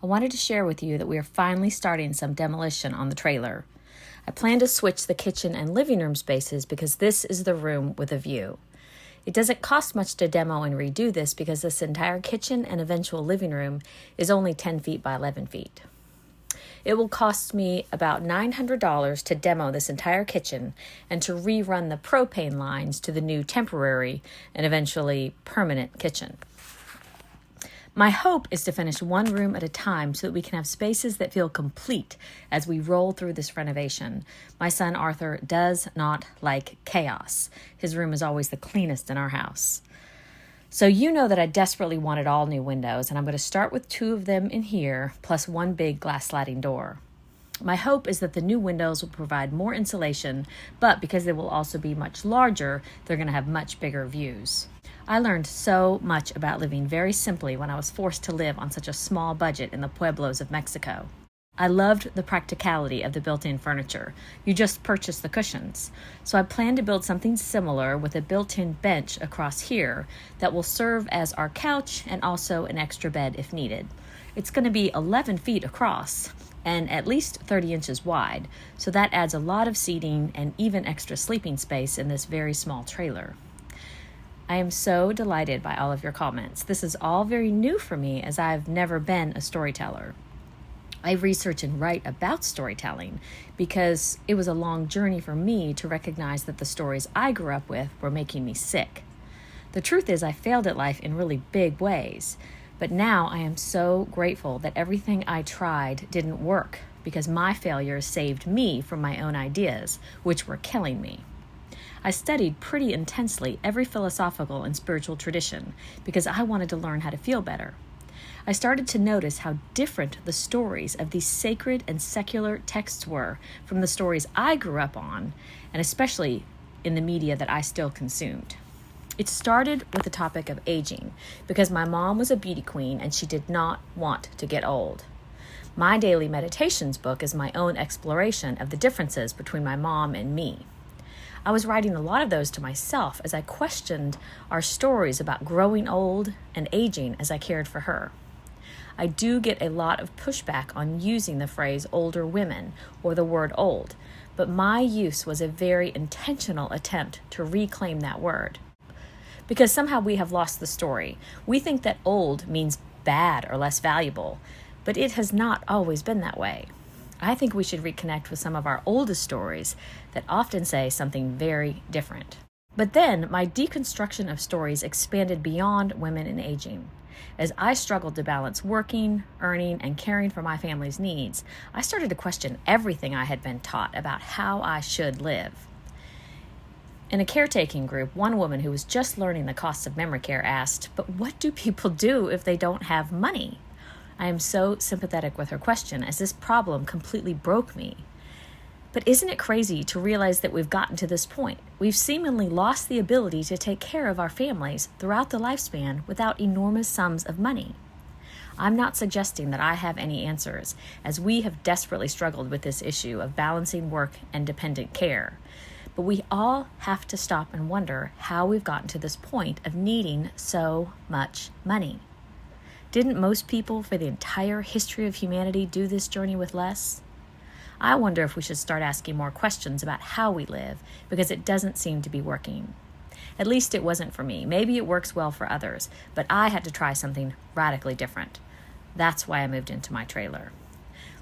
I wanted to share with you that we are finally starting some demolition on the trailer. I plan to switch the kitchen and living room spaces because this is the room with a view. It doesn't cost much to demo and redo this because this entire kitchen and eventual living room is only 10 feet by 11 feet. It will cost me about $900 to demo this entire kitchen and to rerun the propane lines to the new temporary and eventually permanent kitchen. My hope is to finish one room at a time so that we can have spaces that feel complete as we roll through this renovation. My son Arthur does not like chaos. His room is always the cleanest in our house. So you know that I desperately wanted all new windows, and I'm going to start with 2 of them in here, plus 1 big glass sliding door. My hope is that the new windows will provide more insulation, but because they will also be much larger, they're going to have much bigger views. I learned so much about living very simply when I was forced to live on such a small budget in the pueblos of Mexico. I loved the practicality of the built-in furniture. You just purchase the cushions. So I plan to build something similar with a built-in bench across here that will serve as our couch and also an extra bed if needed. It's going to be 11 feet across and at least 30 inches wide, so that adds a lot of seating and even extra sleeping space in this very small trailer. I am so delighted by all of your comments. This is all very new for me as I've never been a storyteller. I research and write about storytelling because it was a long journey for me to recognize that the stories I grew up with were making me sick. The truth is I failed at life in really big ways, but now I am so grateful that everything I tried didn't work because my failures saved me from my own ideas, which were killing me. I studied pretty intensely every philosophical and spiritual tradition because I wanted to learn how to feel better. I started to notice how different the stories of these sacred and secular texts were from the stories I grew up on, and especially in the media that I still consumed. It started with the topic of aging because my mom was a beauty queen and she did not want to get old. My daily meditations book is my own exploration of the differences between my mom and me. I was writing a lot of those to myself as I questioned our stories about growing old and aging as I cared for her. I do get a lot of pushback on using the phrase older women or the word old, but my use was a very intentional attempt to reclaim that word. Because somehow we have lost the story. We think that old means bad or less valuable, but it has not always been that way. I think we should reconnect with some of our oldest stories that often say something very different. But then my deconstruction of stories expanded beyond women and aging. As I struggled to balance working, earning, and caring for my family's needs, I started to question everything I had been taught about how I should live. In a caretaking group, one woman who was just learning the costs of memory care asked, "But what do people do if they don't have money?" I am so sympathetic with her question as this problem completely broke me. But isn't it crazy to realize that we've gotten to this point? We've seemingly lost the ability to take care of our families throughout the lifespan without enormous sums of money. I'm not suggesting that I have any answers, as we have desperately struggled with this issue of balancing work and dependent care. But we all have to stop and wonder how we've gotten to this point of needing so much money. Didn't most people for the entire history of humanity do this journey with less? I wonder if we should start asking more questions about how we live, because it doesn't seem to be working. At least it wasn't for me. Maybe it works well for others, but I had to try something radically different. That's why I moved into my trailer.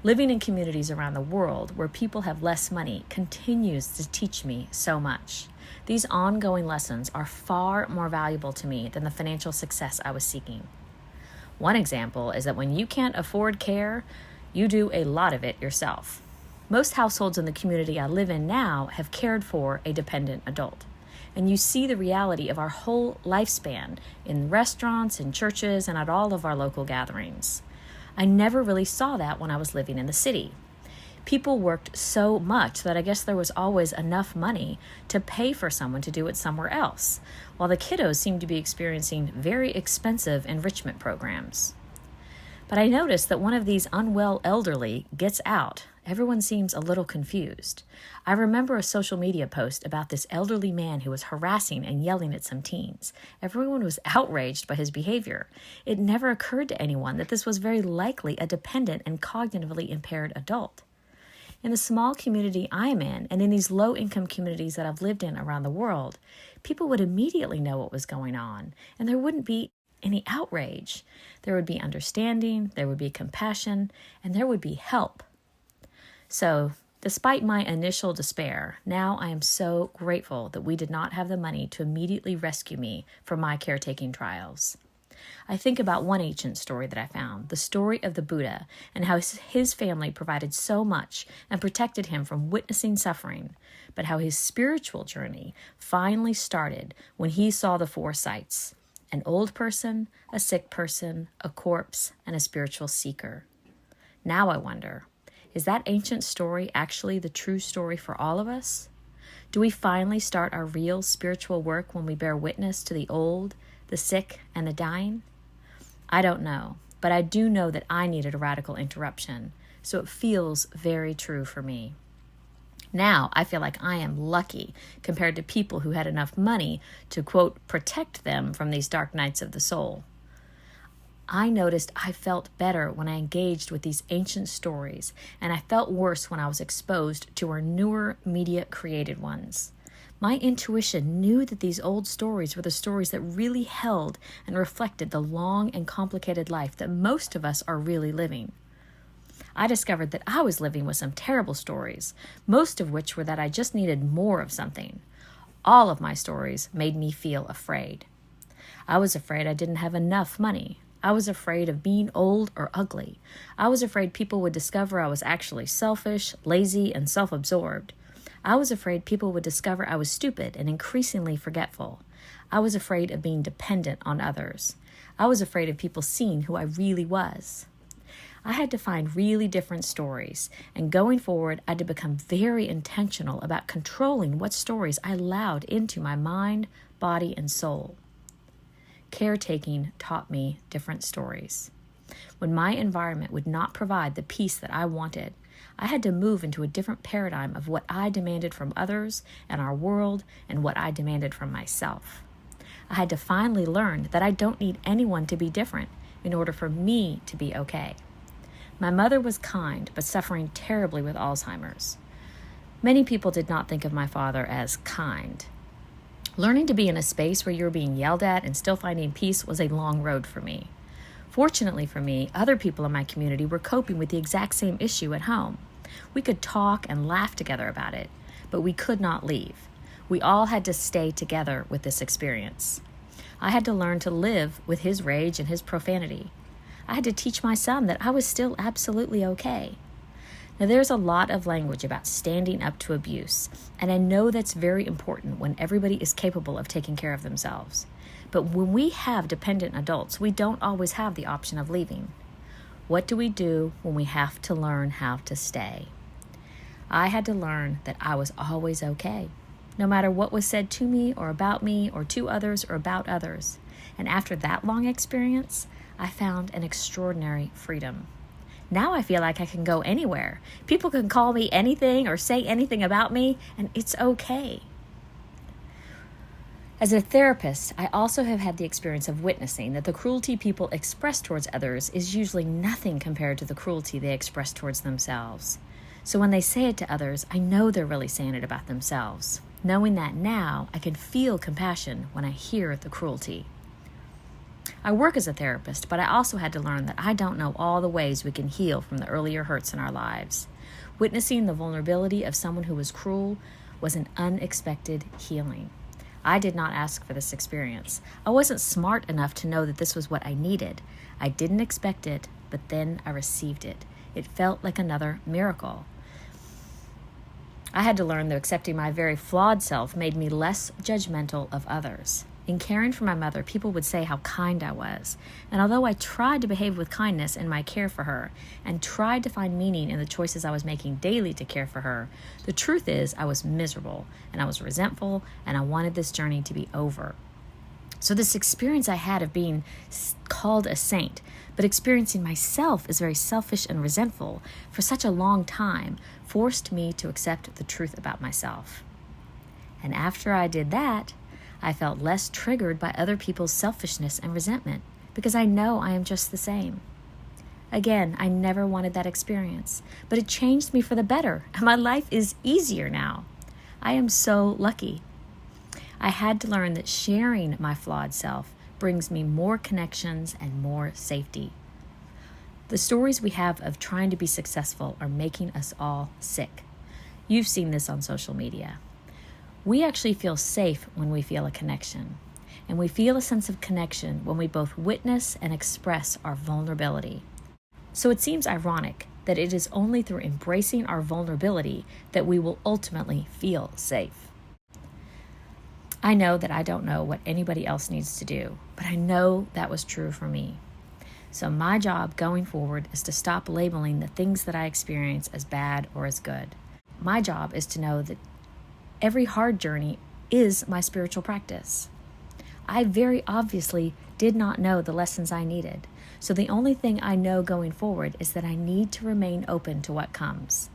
Living in communities around the world where people have less money continues to teach me so much. These ongoing lessons are far more valuable to me than the financial success I was seeking. One example is that when you can't afford care, you do a lot of it yourself. Most households in the community I live in now have cared for a dependent adult. And you see the reality of our whole lifespan in restaurants, in churches, and at all of our local gatherings. I never really saw that when I was living in the city. People worked so much that I guess there was always enough money to pay for someone to do it somewhere else, while the kiddos seemed to be experiencing very expensive enrichment programs. But I noticed that one of these unwell elderly gets out. Everyone seems a little confused. I remember a social media post about this elderly man who was harassing and yelling at some teens. Everyone was outraged by his behavior. It never occurred to anyone that this was very likely a dependent and cognitively impaired adult. In the small community I'm in, and in these low-income communities that I've lived in around the world, people would immediately know what was going on, and there wouldn't be any outrage. There would be understanding, there would be compassion, and there would be help. So, despite my initial despair, now I am so grateful that we did not have the money to immediately rescue me from my caretaking trials. I think about one ancient story that I found, the story of the Buddha, and how his family provided so much and protected him from witnessing suffering, but how his spiritual journey finally started when he saw the four sights: an old person, a sick person, a corpse, and a spiritual seeker. Now I wonder, is that ancient story actually the true story for all of us? Do we finally start our real spiritual work when we bear witness to the old, the sick, and the dying? I don't know, but I do know that I needed a radical interruption, so it feels very true for me. Now I feel like I am lucky compared to people who had enough money to, quote, protect them from these dark nights of the soul. I noticed I felt better when I engaged with these ancient stories, and I felt worse when I was exposed to our newer media-created ones. My intuition knew that these old stories were the stories that really held and reflected the long and complicated life that most of us are really living. I discovered that I was living with some terrible stories, most of which were that I just needed more of something. All of my stories made me feel afraid. I was afraid I didn't have enough money. I was afraid of being old or ugly. I was afraid people would discover I was actually selfish, lazy, and self-absorbed. I was afraid people would discover I was stupid and increasingly forgetful. I was afraid of being dependent on others. I was afraid of people seeing who I really was. I had to find really different stories, and going forward, I had to become very intentional about controlling what stories I allowed into my mind, body, and soul. Caretaking taught me different stories. When my environment would not provide the peace that I wanted, I had to move into a different paradigm of what I demanded from others and our world and what I demanded from myself. I had to finally learn that I don't need anyone to be different in order for me to be okay. My mother was kind, but suffering terribly with Alzheimer's. Many people did not think of my father as kind. Learning to be in a space where you're being yelled at and still finding peace was a long road for me. Fortunately for me, other people in my community were coping with the exact same issue at home. We could talk and laugh together about it, but we could not leave. We all had to stay together with this experience. I had to learn to live with his rage and his profanity. I had to teach my son that I was still absolutely okay. Now, there's a lot of language about standing up to abuse, and I know that's very important when everybody is capable of taking care of themselves. But when we have dependent adults, we don't always have the option of leaving. What do we do when we have to learn how to stay? I had to learn that I was always okay, no matter what was said to me or about me or to others or about others. And after that long experience, I found an extraordinary freedom. Now I feel like I can go anywhere. People can call me anything or say anything about me, and it's okay. As a therapist, I also have had the experience of witnessing that the cruelty people express towards others is usually nothing compared to the cruelty they express towards themselves. So when they say it to others, I know they're really saying it about themselves. Knowing that now, I can feel compassion when I hear the cruelty. I work as a therapist, but I also had to learn that I don't know all the ways we can heal from the earlier hurts in our lives. Witnessing the vulnerability of someone who was cruel was an unexpected healing. I did not ask for this experience. I wasn't smart enough to know that this was what I needed. I didn't expect it, but then I received it. It felt like another miracle. I had to learn that accepting my very flawed self made me less judgmental of others. In caring for my mother, people would say how kind I was. And although I tried to behave with kindness in my care for her and tried to find meaning in the choices I was making daily to care for her, the truth is I was miserable and I was resentful and I wanted this journey to be over. So this experience I had of being called a saint, but experiencing myself as very selfish and resentful for such a long time, forced me to accept the truth about myself. And after I did that, I felt less triggered by other people's selfishness and resentment, because I know I am just the same. Again, I never wanted that experience, but it changed me for the better, and my life is easier now. I am so lucky. I had to learn that sharing my flawed self brings me more connections and more safety. The stories we have of trying to be successful are making us all sick. You've seen this on social media. We actually feel safe when we feel a connection, and we feel a sense of connection when we both witness and express our vulnerability. So it seems ironic that it is only through embracing our vulnerability that we will ultimately feel safe. I know that I don't know what anybody else needs to do, but I know that was true for me. So my job going forward is to stop labeling the things that I experience as bad or as good. My job is to know that every hard journey is my spiritual practice. I very obviously did not know the lessons I needed. So the only thing I know going forward is that I need to remain open to what comes.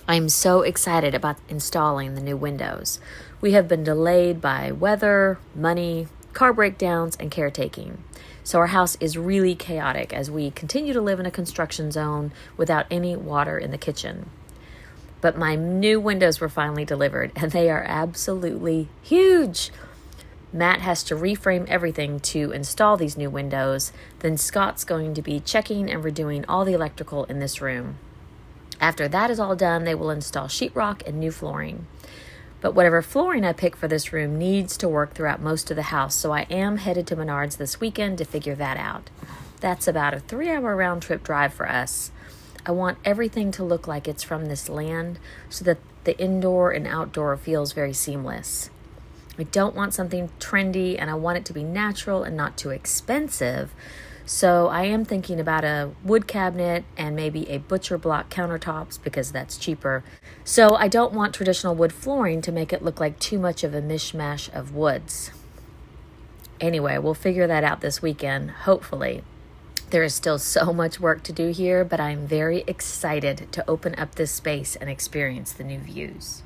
I'm so excited about installing the new windows. We have been delayed by weather, money, car breakdowns, and caretaking. So our house is really chaotic as we continue to live in a construction zone without any water in the kitchen. But my new windows were finally delivered, and they are absolutely huge. Matt has to reframe everything to install these new windows. Then Scott's going to be checking and redoing all the electrical in this room. After that is all done, they will install sheetrock and new flooring. But whatever flooring I pick for this room needs to work throughout most of the house, so I am headed to Menards this weekend to figure that out. That's about a 3-hour round trip drive for us. I want everything to look like it's from this land so that the indoor and outdoor feels very seamless. I don't want something trendy, and I want it to be natural and not too expensive. So I am thinking about a wood cabinet and maybe a butcher block countertops because that's cheaper. So I don't want traditional wood flooring to make it look like too much of a mishmash of woods. Anyway, we'll figure that out this weekend, hopefully. There is still so much work to do here, but I'm very excited to open up this space and experience the new views.